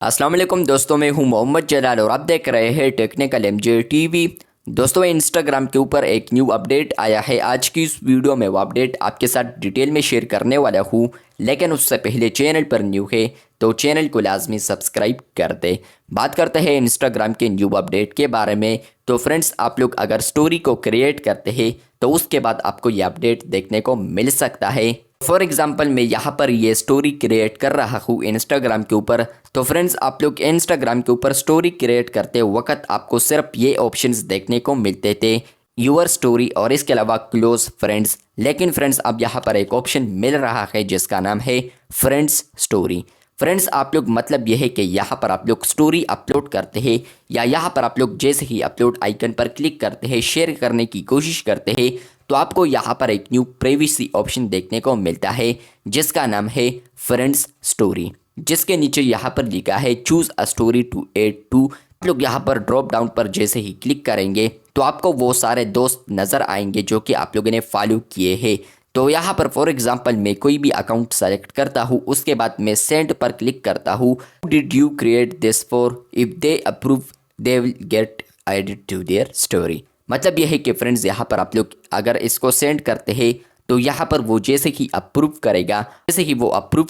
अस्सलाम वालेकुम दोस्तों, मैं हूं मोहम्मद जलाल और आप देख रहे हैं टेक्निकल एमजे टीवी। दोस्तों, इंस्टाग्राम के ऊपर एक न्यू अपडेट आया है। आज की इस वीडियो में वो अपडेट आपके साथ डिटेल में शेयर करने वाला हूं, लेकिन उससे पहले चैनल पर न्यू है तो चैनल को लाजमी सब्सक्राइब कर दे। बात करते हैं इंस्टाग्राम के न्यू अपडेट के बारे में। तो फ्रेंड्स, आप लोग अगर स्टोरी को क्रिएट करते हैं तो उसके बाद आपको ये अपडेट देखने को मिल सकता है। फॉर एग्जाम्पल, मैं यहाँ पर ये स्टोरी क्रिएट कर रहा हूँ इंस्टाग्राम के ऊपर। तो फ्रेंड्स, आप लोग इंस्टाग्राम के ऊपर स्टोरी क्रिएट करते वक्त आपको सिर्फ ये ऑप्शंस देखने को मिलते थे, यूर स्टोरी और इसके अलावा क्लोज फ्रेंड्स। लेकिन फ्रेंड्स, अब यहाँ पर एक ऑप्शन मिल रहा है जिसका नाम है फ्रेंड्स स्टोरी। फ्रेंड्स, आप लोग मतलब यह है कि यहाँ पर आप लोग स्टोरी अपलोड करते हैं या यहाँ पर आप लोग जैसे ही अपलोड आइकन पर क्लिक करते हैं, शेयर करने की कोशिश करते हैं, तो आपको यहाँ पर एक न्यू प्राइवेसी ऑप्शन देखने को मिलता है जिसका नाम है फ्रेंड्स स्टोरी, जिसके नीचे यहाँ पर लिखा है choose a story to add to. आप लोग यहाँ पर ड्रॉप डाउन पर जैसे ही क्लिक करेंगे तो आपको वो सारे दोस्त नज़र आएंगे जो कि आप लोगों ने फॉलो किए हैं। तो यहाँ पर फॉर एग्जांपल मैं कोई भी अकाउंट सेलेक्ट करता हूँ, उसके बाद मैं सेंड पर क्लिक करता हूँ। Did you create this for? If they approve they will get added to their story. मतलब यह है कि फ्रेंड्स, यहाँ पर आप लोग अगर इसको सेंड करते हैं तो यहाँ पर वो जैसे ही अप्रूव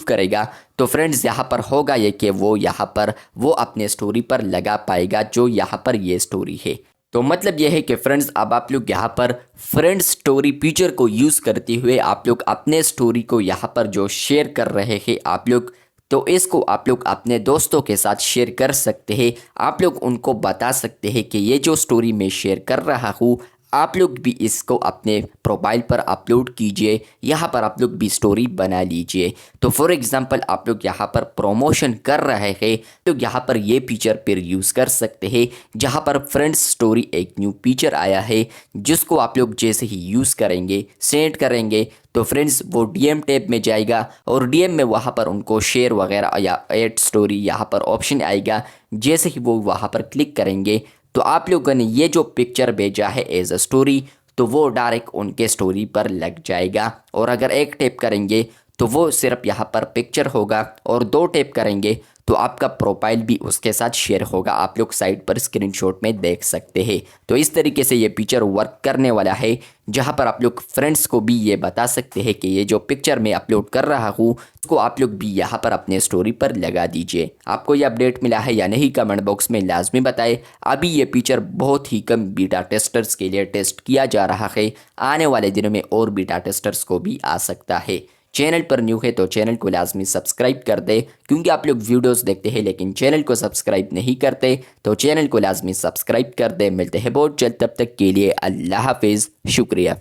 करेगा, तो फ्रेंड्स यहाँ पर होगा ये कि वो यहाँ पर वो अपने स्टोरी पर लगा पाएगा जो यहाँ पर ये स्टोरी है। तो मतलब यह है कि फ्रेंड्स, अब आप लोग यहाँ पर फ्रेंड स्टोरी फीचर को यूज़ करते हुए आप लोग अपने स्टोरी को यहाँ पर जो शेयर कर रहे हैं आप लोग, तो इसको आप लोग अपने दोस्तों के साथ शेयर कर सकते हैं। आप लोग उनको बता सकते हैं कि ये जो स्टोरी मैं शेयर कर रहा हूँ, आप लोग भी इसको अपने प्रोफाइल पर अपलोड कीजिए, यहाँ पर आप लोग भी स्टोरी बना लीजिए। तो फॉर एग्जांपल, आप लोग यहाँ पर प्रमोशन कर रहे हैं तो यहाँ पर ये फीचर फिर यूज़ कर सकते हैं। जहाँ पर फ्रेंड्स स्टोरी एक न्यू फीचर आया है जिसको आप लोग जैसे ही यूज़ करेंगे, सेंड करेंगे, तो फ्रेंड्स वो डीएम टैब में जाएगा और डीएम में वहाँ पर उनको शेयर वगैरह या ऐड स्टोरी यहाँ पर ऑप्शन आएगा। जैसे ही वो वहाँ पर क्लिक करेंगे तो आप लोगों ने ये जो पिक्चर भेजा है एज अ स्टोरी, तो वो डायरेक्ट उनके स्टोरी पर लग जाएगा। और अगर एक टैप करेंगे तो वो सिर्फ यहाँ पर पिक्चर होगा और दो टैप करेंगे तो आपका प्रोफाइल भी उसके साथ शेयर होगा। आप लोग साइड पर स्क्रीनशॉट में देख सकते हैं। तो इस तरीके से ये फीचर वर्क करने वाला है, जहाँ पर आप लोग फ्रेंड्स को भी ये बता सकते हैं कि ये जो पिक्चर मैं अपलोड कर रहा हूँ उसको आप लोग भी यहाँ पर अपने स्टोरी पर लगा दीजिए। आपको ये अपडेट मिला है या नहीं, कमेंट बॉक्स में लाजमी बताएं। अभी ये फीचर बहुत ही कम बीटा टेस्टर्स के लिए टेस्ट किया जा रहा है, आने वाले दिनों में और बीटा टेस्टर्स को भी आ सकता है। चैनल पर न्यू है तो चैनल को लाजमी सब्सक्राइब कर दे, क्योंकि आप लोग वीडियोस देखते हैं लेकिन चैनल को सब्सक्राइब नहीं करते, तो चैनल को लाजमी सब्सक्राइब कर दे। मिलते हैं बहुत जल्द, तब तक के लिए अल्लाह हाफिज़, शुक्रिया।